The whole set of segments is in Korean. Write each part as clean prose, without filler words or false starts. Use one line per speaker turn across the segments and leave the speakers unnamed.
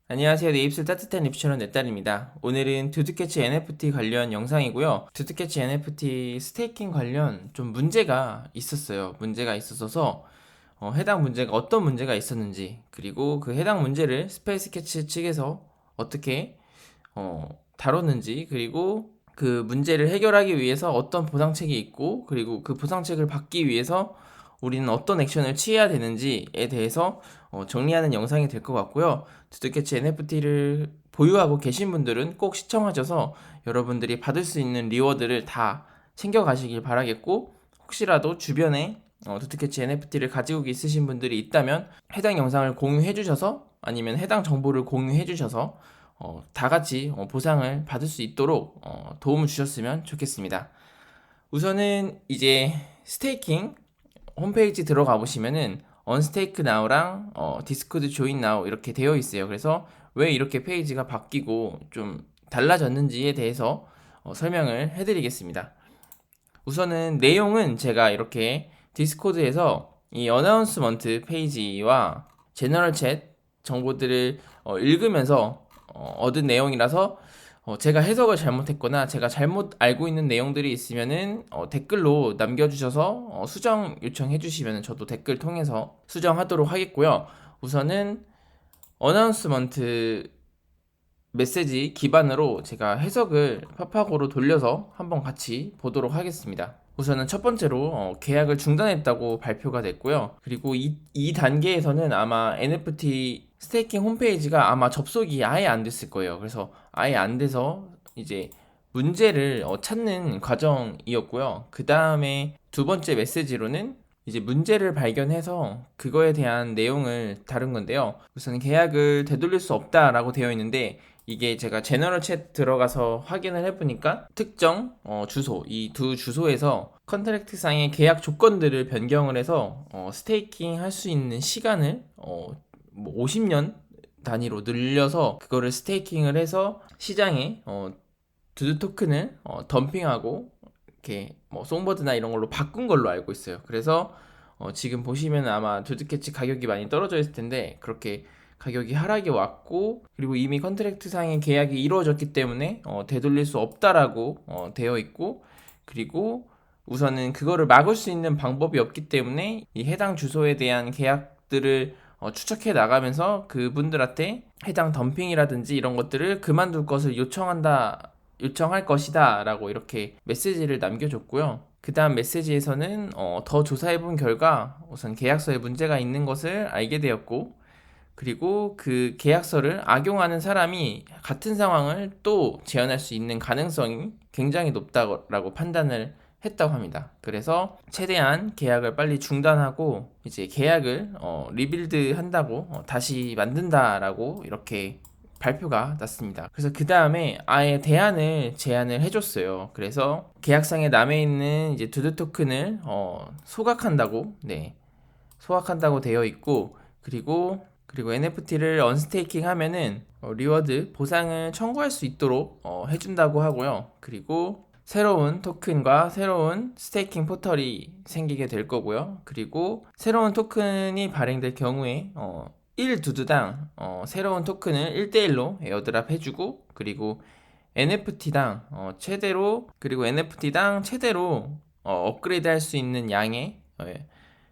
안녕하세요. 내 입술 따뜻한 립처럼 내 딸입니다. 오늘은 두드캐치 NFT 관련 영상이고요. 두드캐치 NFT 스테이킹 관련 좀 문제가 있었어요. 문제가 있었어서 해당 문제가 어떤 문제가 있었는지, 그리고 그 해당 문제를 스페이스 캐치 측에서 어떻게 다뤘는지, 그리고 그 문제를 해결하기 위해서 어떤 보상책이 있고, 그리고 그 보상책을 받기 위해서 우리는 어떤 액션을 취해야 되는지에 대해서 정리하는 영상이 될 것 같고요. 두드캐치 NFT를 보유하고 계신 분들은 꼭 시청하셔서 여러분들이 받을 수 있는 리워드를 다 챙겨가시길 바라겠고, 혹시라도 주변에 두드캐치 NFT를 가지고 있으신 분들이 있다면 해당 영상을 공유해 주셔서, 아니면 해당 정보를 공유해 주셔서 다 같이 보상을 받을 수 있도록 도움을 주셨으면 좋겠습니다. 우선은 이제 스테이킹 홈페이지 들어가 보시면은 언스테이크 나우랑 디스코드 조인 나우 이렇게 되어 있어요. 그래서 왜 이렇게 페이지가 바뀌고 좀 달라졌는지에 대해서 설명을 해드리겠습니다. 우선은 내용은 제가 이렇게 디스코드에서 이 어나운스먼트 페이지와 제너럴 챗 정보들을 읽으면서 얻은 내용이라서 제가 해석을 잘못했거나 제가 잘못 알고 있는 내용들이 있으면은 댓글로 남겨주셔서 수정 요청해 주시면 저도 댓글 통해서 수정하도록 하겠고요. 우선은 어나운스먼트 메시지 기반으로 제가 해석을 파파고로 돌려서 한번 같이 보도록 하겠습니다. 우선은 첫 번째로 계약을 중단했다고 발표가 됐고요. 그리고 이 단계에서는 아마 NFT 스테이킹 홈페이지가 아마 접속이 아예 안 됐을 거예요. 그래서 아예 안 돼서 이제 문제를 찾는 과정이었고요. 그 다음에 두 번째 메시지로는 이제 문제를 발견해서 그거에 대한 내용을 다룬 건데요. 우선 계약을 되돌릴 수 없다라고 되어 있는데, 이게 제가 제너럴 챗 들어가서 확인을 해보니까 특정 주소, 이 두 주소에서 컨트랙트상의 계약 조건들을 변경을 해서 스테이킹 할 수 있는 시간을 뭐 50년 단위로 늘려서 그거를 스테이킹을 해서 시장에 두두 토큰을 덤핑하고 이렇게 뭐 송버드나 이런 걸로 바꾼 걸로 알고 있어요. 그래서 지금 보시면 아마 두드캐치 가격이 많이 떨어져 있을 텐데 그렇게 가격이 하락이 왔고, 그리고 이미 컨트랙트상의 계약이 이루어졌기 때문에 되돌릴 수 없다라고 되어 있고, 그리고 우선은 그거를 막을 수 있는 방법이 없기 때문에 이 해당 주소에 대한 계약들을 추적해 나가면서 그분들한테 해당 덤핑이라든지 이런 것들을 그만둘 것을 요청할 것이다 라고 이렇게 메시지를 남겨줬고요. 그 다음 메시지에서는 더 조사해본 결과 우선 계약서에 문제가 있는 것을 알게 되었고, 그리고 그 계약서를 악용하는 사람이 같은 상황을 또 재현할 수 있는 가능성이 굉장히 높다고 판단을 했다고 합니다. 그래서 최대한 계약을 빨리 중단하고 이제 계약을 리빌드 한다고 다시 만든다라고 이렇게 발표가 났습니다. 그래서 그 다음에 아예 대안을 제안을 해줬어요. 그래서 계약상에 남아있는 이제 두두 토큰을 소각한다고, 네, 소각한다고 되어 있고, 그리고 NFT를 언스테이킹 하면은 리워드 보상을 청구할 수 있도록 해준다고 하고요. 그리고 새로운 토큰과 새로운 스테이킹 포털이 생기게 될 거고요. 그리고 새로운 토큰이 발행될 경우에 1두두당 새로운 토큰을 1대1로 에어드랍 해주고, 그리고 NFT당 최대로 업그레이드 할 수 있는 양의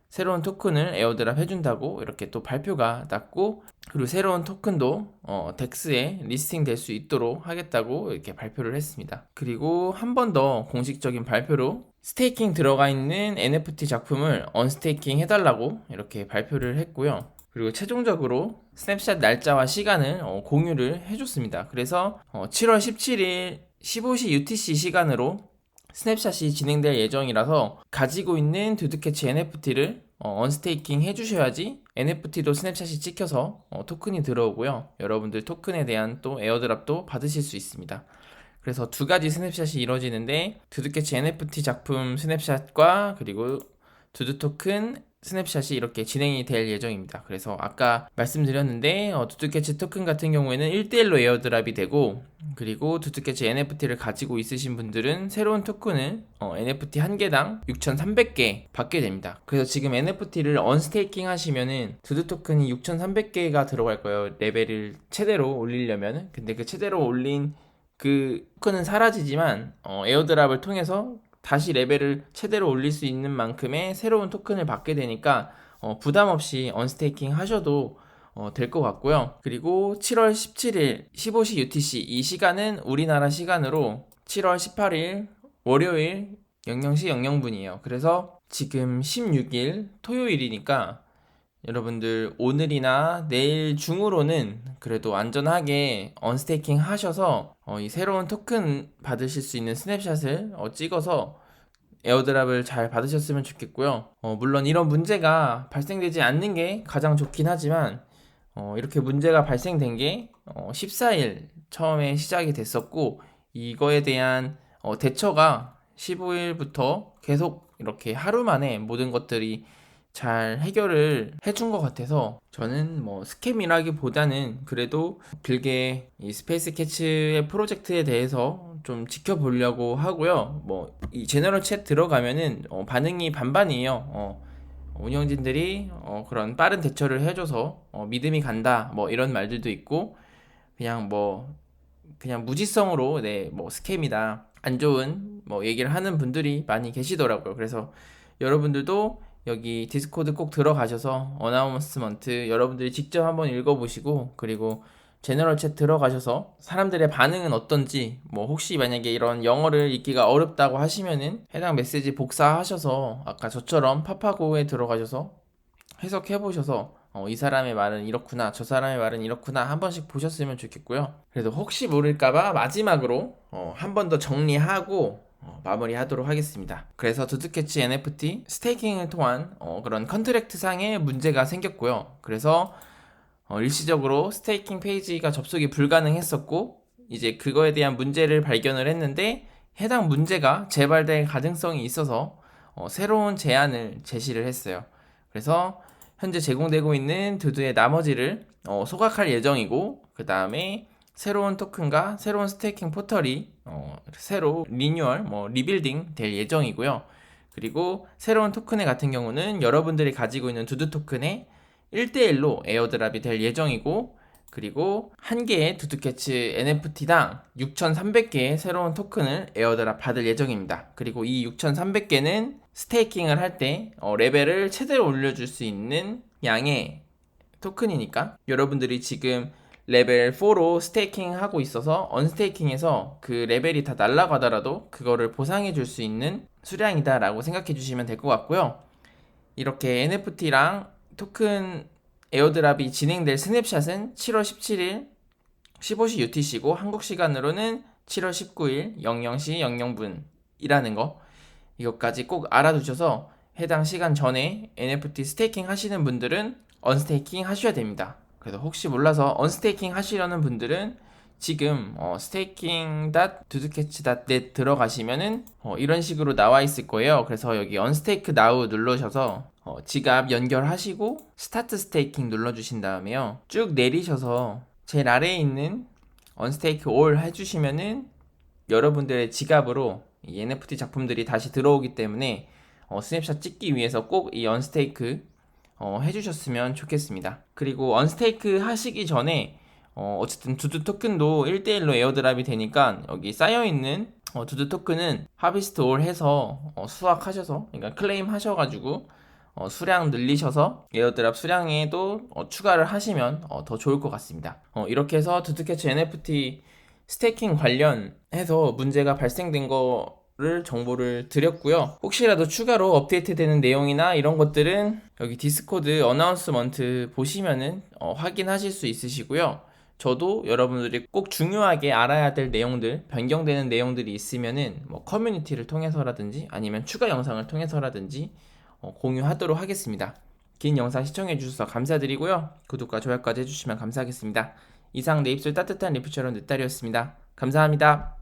새로운 토큰을 에어드랍 해준다고 이렇게 또 발표가 났고, 그리고 새로운 토큰도 덱스에 리스팅 될 수 있도록 하겠다고 이렇게 발표를 했습니다. 그리고 한 번 더 공식적인 발표로 스테이킹 들어가 있는 NFT 작품을 언스테이킹 해달라고 이렇게 발표를 했고요. 그리고 최종적으로 스냅샷 날짜와 시간을 공유를 해줬습니다. 그래서 7월 17일 15시 UTC 시간으로 스냅샷이 진행될 예정이라서 가지고 있는 두드캐치 NFT를 언스테이킹 해주셔야지 NFT도 스냅샷이 찍혀서 토큰이 들어오고요. 여러분들 토큰에 대한 또 에어드랍도 받으실 수 있습니다. 그래서 두 가지 스냅샷이 이루어지는데, 두드캐치 NFT 작품 스냅샷과 그리고 두두 토큰 스냅샷이 이렇게 진행이 될 예정입니다. 그래서 아까 말씀드렸는데 두두캐치 토큰 같은 경우에는 1대1로 에어드랍이 되고, 그리고 두두캐치 NFT를 가지고 있으신 분들은 새로운 토큰을 NFT 한 개당 6,300개 받게 됩니다. 그래서 지금 NFT를 언스테이킹 하시면은 두두 토큰이 6,300개가 들어갈 거예요. 레벨을 최대로 올리려면은. 근데 그 최대로 올린 그 토큰은 사라지지만 에어드랍을 통해서 다시 레벨을 최대로 올릴 수 있는 만큼의 새로운 토큰을 받게 되니까 부담 없이 언스테이킹 하셔도 될 것 같고요. 그리고 7월 17일 15시 UTC, 이 시간은 우리나라 시간으로 7월 18일 월요일 00시 00분이에요. 그래서 지금 16일 토요일이니까 여러분들 오늘이나 내일 중으로는 그래도 안전하게 언스테이킹 하셔서 이 새로운 토큰 받으실 수 있는 스냅샷을 찍어서 에어드랍을 잘 받으셨으면 좋겠고요. 물론 이런 문제가 발생되지 않는 게 가장 좋긴 하지만 이렇게 문제가 발생된 게 14일 처음에 시작이 됐었고, 이거에 대한 대처가 15일부터 계속 이렇게 하루 만에 모든 것들이 잘 해결을 해준 것 같아서 저는 뭐 스캠이라기보다는 그래도 길게 이 스페이스 캐치의 프로젝트에 대해서 좀 지켜보려고 하고요. 뭐 이 제너럴 챗 들어가면은 반응이 반반이에요. 운영진들이 그런 빠른 대처를 해줘서 믿음이 간다 뭐 이런 말들도 있고, 그냥 무지성으로 뭐 스캠이다 안 좋은 뭐 얘기를 하는 분들이 많이 계시더라고요. 그래서 여러분들도 여기 디스코드 꼭 들어가셔서 어나운스먼트 여러분들이 직접 한번 읽어보시고, 그리고 제너럴 챗 들어가셔서 사람들의 반응은 어떤지, 뭐 혹시 만약에 이런 영어를 읽기가 어렵다고 하시면은 해당 메시지 복사하셔서 아까 저처럼 파파고에 들어가셔서 해석해보셔서 이 사람의 말은 이렇구나, 저 사람의 말은 이렇구나 한 번씩 보셨으면 좋겠고요. 그래도 혹시 모를까봐 마지막으로 한 번 더 정리하고 마무리하도록 하겠습니다. 그래서 두두캐치 NFT 스테이킹을 통한 그런 컨트랙트 상의 문제가 생겼고요. 그래서 일시적으로 스테이킹 페이지가 접속이 불가능했었고, 이제 그거에 대한 문제를 발견을 했는데 해당 문제가 재발될 가능성이 있어서 새로운 제안을 제시를 했어요. 그래서 현재 제공되고 있는 두두의 나머지를 소각할 예정이고, 그 다음에 새로운 토큰과 새로운 스테이킹 포털이 새로 리뉴얼, 리빌딩 될 예정이고요. 그리고 새로운 토큰의 같은 경우는 여러분들이 가지고 있는 두두 토큰에 1대1로 에어드랍이 될 예정이고, 그리고 한 개의 두두캐치 NFT당 6,300개의 새로운 토큰을 에어드랍 받을 예정입니다. 그리고 이 6,300개는 스테이킹을 할 때 레벨을 최대로 올려줄 수 있는 양의 토큰이니까, 여러분들이 지금 레벨 4로 스테이킹 하고 있어서 언스테이킹에서 그 레벨이 다 날아가더라도 그거를 보상해 줄 수 있는 수량이다 라고 생각해 주시면 될 것 같고요. 이렇게 NFT랑 토큰 에어드랍이 진행될 스냅샷은 7월 17일 15시 UTC고 한국 시간으로는 7월 19일 00시 00분이라는 거, 이것까지 꼭 알아두셔서 해당 시간 전에 NFT 스테이킹 하시는 분들은 언스테이킹 하셔야 됩니다. 그래서 혹시 몰라서 언스테이킹 하시려는 분들은 지금 staking.duduketch.net 들어가시면은 이런 식으로 나와 있을 거예요. 그래서 여기 unstake now 누르셔서 지갑 연결하시고 스타트 스테이킹 눌러주신 다음에요, 쭉 내리셔서 제일 아래에 있는 unstake all 해주시면은 여러분들의 지갑으로 이 NFT 작품들이 다시 들어오기 때문에 스냅샷 찍기 위해서 꼭 이 언스테이크 해주셨으면 좋겠습니다. 그리고 언스테이크 하시기 전에 어쨌든 두두 토큰도 1대1로 에어드랍이 되니까 여기 쌓여있는 두두 토큰은 하비스트 올 해서 수확하셔서, 그러니까 클레임 하셔가지고 수량 늘리셔서 에어드랍 수량에도 추가를 하시면 더 좋을 것 같습니다. 이렇게 해서 두두캐치 NFT 스테이킹 관련해서 문제가 발생된 거를 정보를 드렸고요. 혹시라도 추가로 업데이트되는 내용이나 이런 것들은 여기 디스코드 어나운스먼트 보시면은 확인하실 수 있으시고요. 저도 여러분들이 꼭 중요하게 알아야 될 내용들, 변경되는 내용들이 있으면은 뭐 커뮤니티를 통해서라든지 아니면 추가 영상을 통해서라든지 공유하도록 하겠습니다. 긴 영상 시청해주셔서 감사드리고요. 구독과 좋아요까지 해주시면 감사하겠습니다. 이상 내 입술 따뜻한 리프처럼 늦달이었습니다. 감사합니다.